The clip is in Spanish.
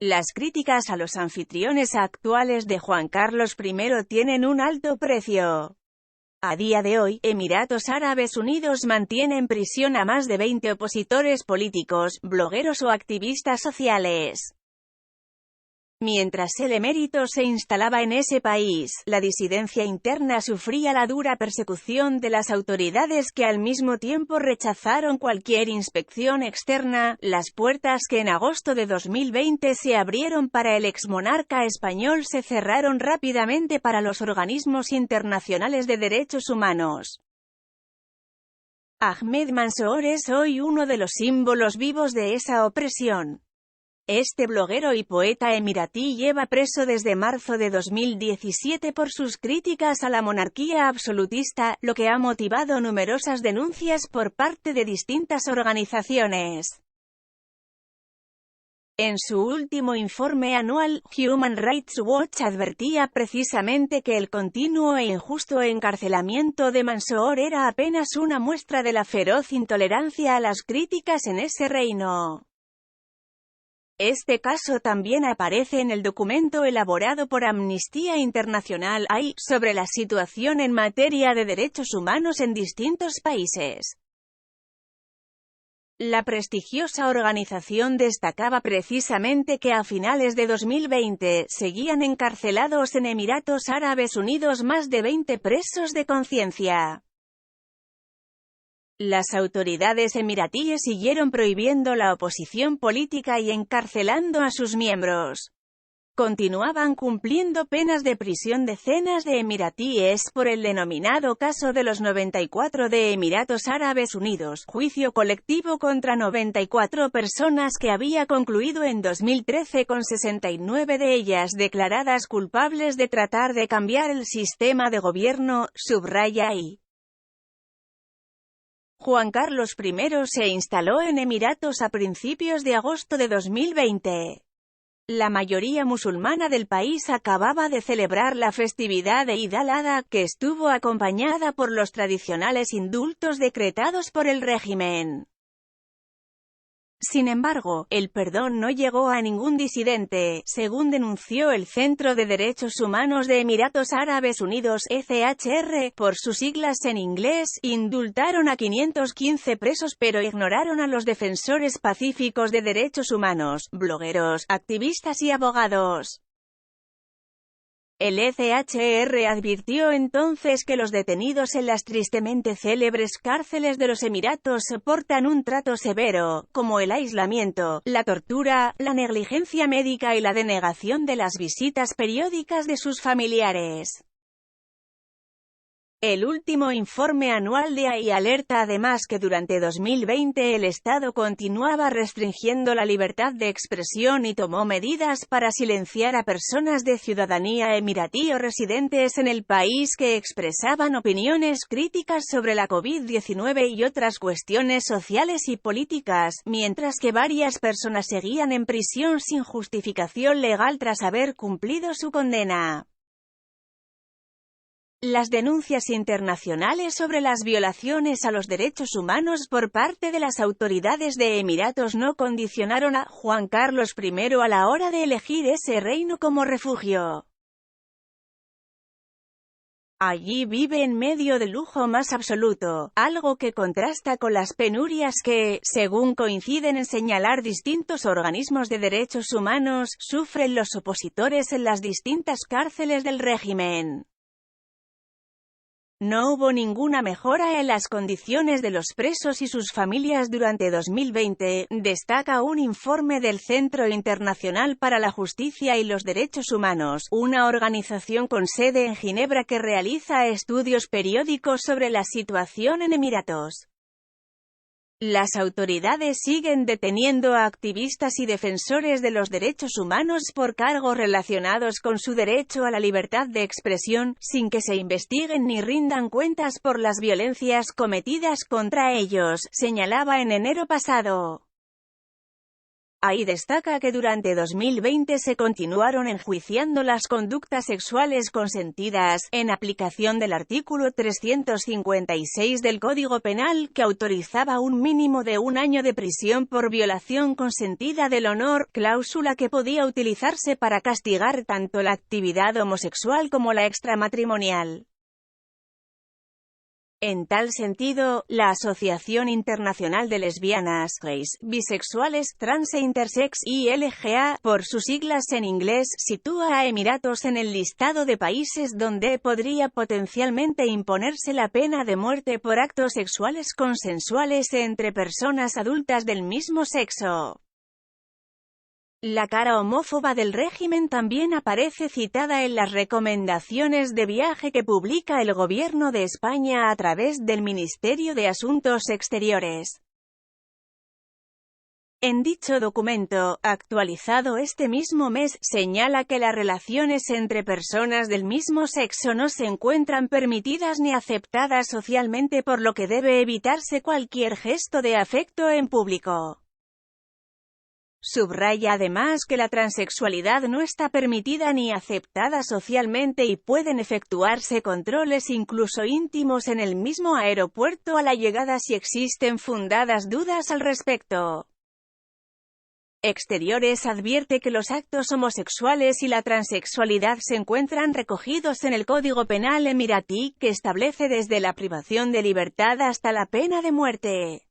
Las críticas a los anfitriones actuales de Juan Carlos I tienen un alto precio. A día de hoy, Emiratos Árabes Unidos mantiene en prisión a más de 20 opositores políticos, blogueros o activistas sociales. Mientras el emérito se instalaba en ese país, la disidencia interna sufría la dura persecución de las autoridades que al mismo tiempo rechazaron cualquier inspección externa. Las puertas que en agosto de 2020 se abrieron para el exmonarca español se cerraron rápidamente para los organismos internacionales de derechos humanos. Ahmed Mansour es hoy uno de los símbolos vivos de esa opresión. Este bloguero y poeta emiratí lleva preso desde marzo de 2017 por sus críticas a la monarquía absolutista, lo que ha motivado numerosas denuncias por parte de distintas organizaciones. En su último informe anual, Human Rights Watch advertía precisamente que el continuo e injusto encarcelamiento de Mansour era apenas una muestra de la feroz intolerancia a las críticas en ese reino. Este caso también aparece en el documento elaborado por Amnistía Internacional (AI) sobre la situación en materia de derechos humanos en distintos países. La prestigiosa organización destacaba precisamente que a finales de 2020 seguían encarcelados en Emiratos Árabes Unidos más de 20 presos de conciencia. Las autoridades emiratíes siguieron prohibiendo la oposición política y encarcelando a sus miembros. Continuaban cumpliendo penas de prisión decenas de emiratíes por el denominado caso de los 94 de Emiratos Árabes Unidos, juicio colectivo contra 94 personas que había concluido en 2013 con 69 de ellas declaradas culpables de tratar de cambiar el sistema de gobierno, subraya ahí. Juan Carlos I se instaló en Emiratos a principios de agosto de 2020. La mayoría musulmana del país acababa de celebrar la festividad de Eid al-Adha, que estuvo acompañada por los tradicionales indultos decretados por el régimen. Sin embargo, el perdón no llegó a ningún disidente, según denunció el Centro de Derechos Humanos de Emiratos Árabes Unidos (ECHR), por sus siglas en inglés. Indultaron a 515 presos pero ignoraron a los defensores pacíficos de derechos humanos, blogueros, activistas y abogados. El ECHR advirtió entonces que los detenidos en las tristemente célebres cárceles de los Emiratos soportan un trato severo, como el aislamiento, la tortura, la negligencia médica y la denegación de las visitas periódicas de sus familiares. El último informe anual de AI alerta además que durante 2020 el Estado continuaba restringiendo la libertad de expresión y tomó medidas para silenciar a personas de ciudadanía emiratí o residentes en el país que expresaban opiniones críticas sobre la COVID-19 y otras cuestiones sociales y políticas, mientras que varias personas seguían en prisión sin justificación legal tras haber cumplido su condena. Las denuncias internacionales sobre las violaciones a los derechos humanos por parte de las autoridades de Emiratos no condicionaron a Juan Carlos I a la hora de elegir ese reino como refugio. Allí vive en medio del lujo más absoluto, algo que contrasta con las penurias que, según coinciden en señalar distintos organismos de derechos humanos, sufren los opositores en las distintas cárceles del régimen. No hubo ninguna mejora en las condiciones de los presos y sus familias durante 2020, destaca un informe del Centro Internacional para la Justicia y los Derechos Humanos, una organización con sede en Ginebra que realiza estudios periódicos sobre la situación en Emiratos. Las autoridades siguen deteniendo a activistas y defensores de los derechos humanos por cargos relacionados con su derecho a la libertad de expresión, sin que se investiguen ni rindan cuentas por las violencias cometidas contra ellos, señalaba en enero pasado. Ahí destaca que durante 2020 se continuaron enjuiciando las conductas sexuales consentidas, en aplicación del artículo 356 del Código Penal, que autorizaba un mínimo de 1 año de prisión por violación consentida del honor, cláusula que podía utilizarse para castigar tanto la actividad homosexual como la extramatrimonial. En tal sentido, la Asociación Internacional de Lesbianas, Gays, Bisexuales, Trans e Intersex, ILGA, por sus siglas en inglés, sitúa a Emiratos en el listado de países donde podría potencialmente imponerse la pena de muerte por actos sexuales consensuales entre personas adultas del mismo sexo. La cara homófoba del régimen también aparece citada en las recomendaciones de viaje que publica el Gobierno de España a través del Ministerio de Asuntos Exteriores. En dicho documento, actualizado este mismo mes, señala que las relaciones entre personas del mismo sexo no se encuentran permitidas ni aceptadas socialmente, por lo que debe evitarse cualquier gesto de afecto en público. Subraya además que la transexualidad no está permitida ni aceptada socialmente y pueden efectuarse controles incluso íntimos en el mismo aeropuerto a la llegada si existen fundadas dudas al respecto. Exteriores advierte que los actos homosexuales y la transexualidad se encuentran recogidos en el Código Penal emiratí, que establece desde la privación de libertad hasta la pena de muerte.